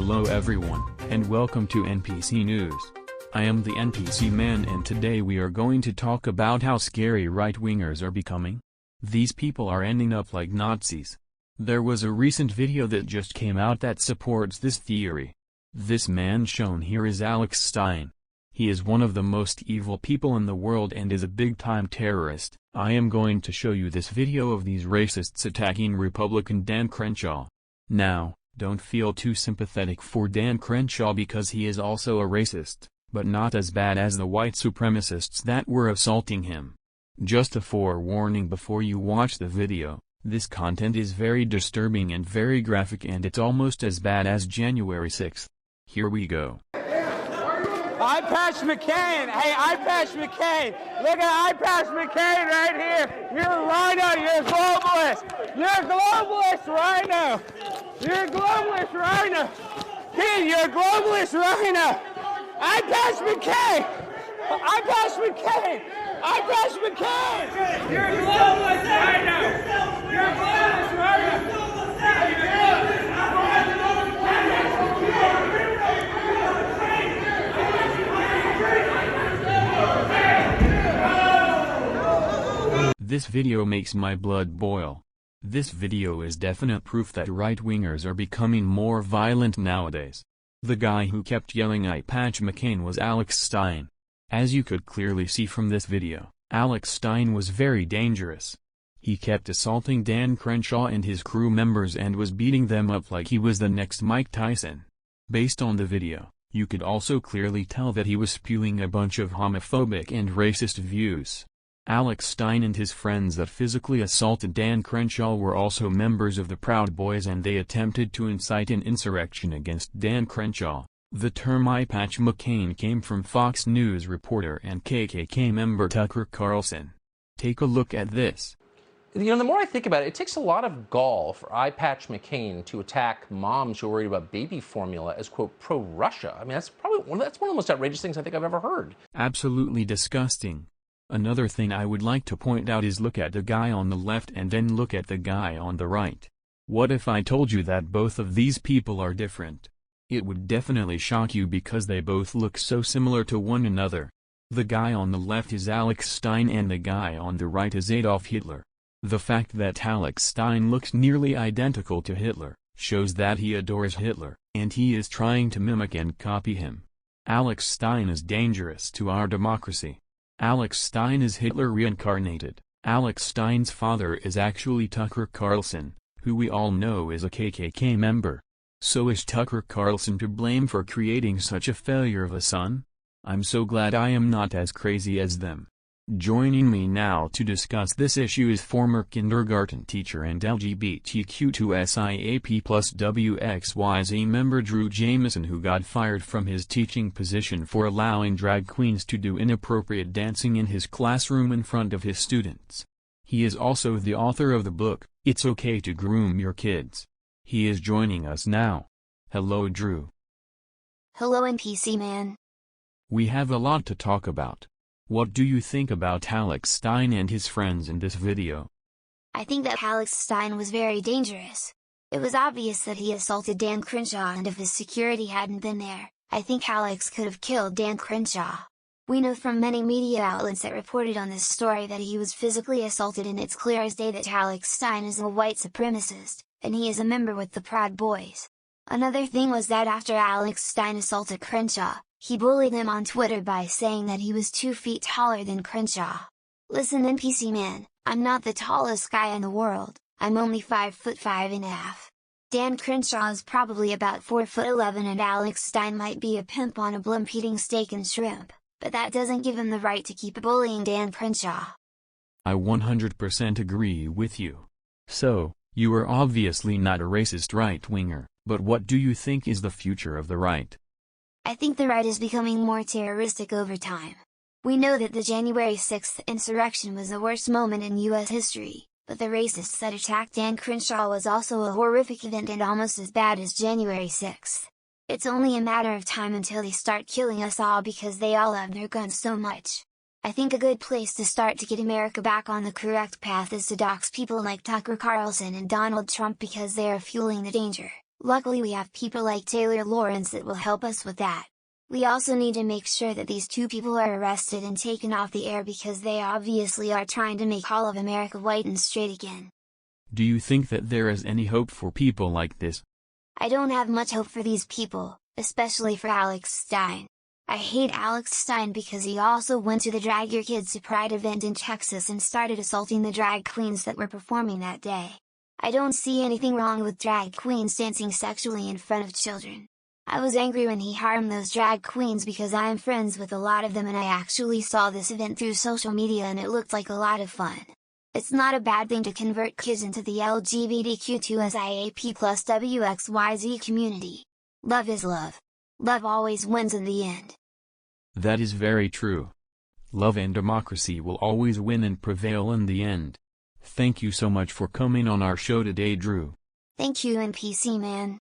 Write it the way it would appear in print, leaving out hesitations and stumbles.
Hello everyone, and welcome to NPC News. I am the NPC man, and today we are going to talk about how scary right-wingers are becoming. These people are ending up like Nazis. There was a recent video that just came out that supports this theory. This man shown here is Alex Stein. He is one of the most evil people in the world and is a big-time terrorist. I am going to show you this video of these racists attacking Republican Dan Crenshaw. Now, don't feel too sympathetic for Dan Crenshaw because he is also a racist, but not as bad as the white supremacists that were assaulting him. Just a forewarning before you watch the video, this content is very disturbing and very graphic, and it's almost as bad as January 6th. Here we go. I Patch McCain. Hey, I Patch McCain. Look at I Patch McCain right here. You're a rhino. You're a globalist. You're a globalist rhino. You're a globalist rhino. Kid, you're a globalist rhino. I Patch McCain. I Patch McCain. I Patch McCain. You're a globalist rhino. You're a globalist rhino. This video makes my blood boil. This video is definite proof that right-wingers are becoming more violent nowadays. The guy who kept yelling "I Patch McCain" was Alex Stein. As you could clearly see from this video, Alex Stein was very dangerous. He kept assaulting Dan Crenshaw and his crew members and was beating them up like he was the next Mike Tyson. Based on the video, you could also clearly tell that he was spewing a bunch of homophobic and racist views. Alex Stein and his friends that physically assaulted Dan Crenshaw were also members of the Proud Boys, and they attempted to incite an insurrection against Dan Crenshaw. The term "I Patch McCain" came from Fox News reporter and KKK member Tucker Carlson. Take a look at this. You know, the more I think about it, it takes a lot of gall for I Patch McCain to attack moms who are worried about baby formula as, quote, pro-Russia. I mean, that's one of the most outrageous things I think I've ever heard. Absolutely disgusting. Another thing I would like to point out is look at the guy on the left and then look at the guy on the right. What if I told you that both of these people are different? It would definitely shock you because they both look so similar to one another. The guy on the left is Alex Stein and the guy on the right is Adolf Hitler. The fact that Alex Stein looks nearly identical to Hitler shows that he adores Hitler, and he is trying to mimic and copy him. Alex Stein is dangerous to our democracy. Alex Stein is Hitler reincarnated. Alex Stein's father is actually Tucker Carlson, who we all know is a KKK member. So is Tucker Carlson to blame for creating such a failure of a son? I'm so glad I am not as crazy as them. Joining me now to discuss this issue is former kindergarten teacher and LGBTQ2SIAP plus WXYZ member Drew Jameson, who got fired from his teaching position for allowing drag queens to do inappropriate dancing in his classroom in front of his students. He is also the author of the book, "It's Okay to Groom Your Kids." He is joining us now. Hello, Drew. Hello, NPC man. We have a lot to talk about. What do you think about Alex Stein and his friends in this video? I think that Alex Stein was very dangerous. It was obvious that he assaulted Dan Crenshaw, and if his security hadn't been there, I think Alex could have killed Dan Crenshaw. We know from many media outlets that reported on this story that he was physically assaulted, and it's clear as day that Alex Stein is a white supremacist, and he is a member with the Proud Boys. Another thing was that after Alex Stein assaulted Crenshaw, he bullied him on Twitter by saying that he was 2 feet taller than Crenshaw. Listen, NPC man, I'm not the tallest guy in the world, I'm only 5'5½". Dan Crenshaw is probably about 4'11", and Alex Stein might be a pimp on a blimp eating steak and shrimp, but that doesn't give him the right to keep bullying Dan Crenshaw. I 100% agree with you. So, you are obviously not a racist right-winger, but what do you think is the future of the right? I think the right is becoming more terroristic over time. We know that the January 6th insurrection was the worst moment in US history, but the racists that attacked Dan Crenshaw was also a horrific event and almost as bad as January 6th. It's only a matter of time until they start killing us all because they all love their guns so much. I think a good place to start to get America back on the correct path is to dox people like Tucker Carlson and Donald Trump because they are fueling the danger. Luckily we have people like Taylor Lawrence that will help us with that. We also need to make sure that these two people are arrested and taken off the air because they obviously are trying to make all of America white and straight again. Do you think that there is any hope for people like this? I don't have much hope for these people, especially for Alex Stein. I hate Alex Stein because he also went to the Drag Your Kids to Pride event in Texas and started assaulting the drag queens that were performing that day. I don't see anything wrong with drag queens dancing sexually in front of children. I was angry when he harmed those drag queens because I am friends with a lot of them and I actually saw this event through social media and it looked like a lot of fun. It's not a bad thing to convert kids into the LGBTQ2SIAP plus WXYZ community. Love is love. Love always wins in the end. That is very true. Love and democracy will always win and prevail in the end. Thank you so much for coming on our show today, Drew. Thank you, NPC man.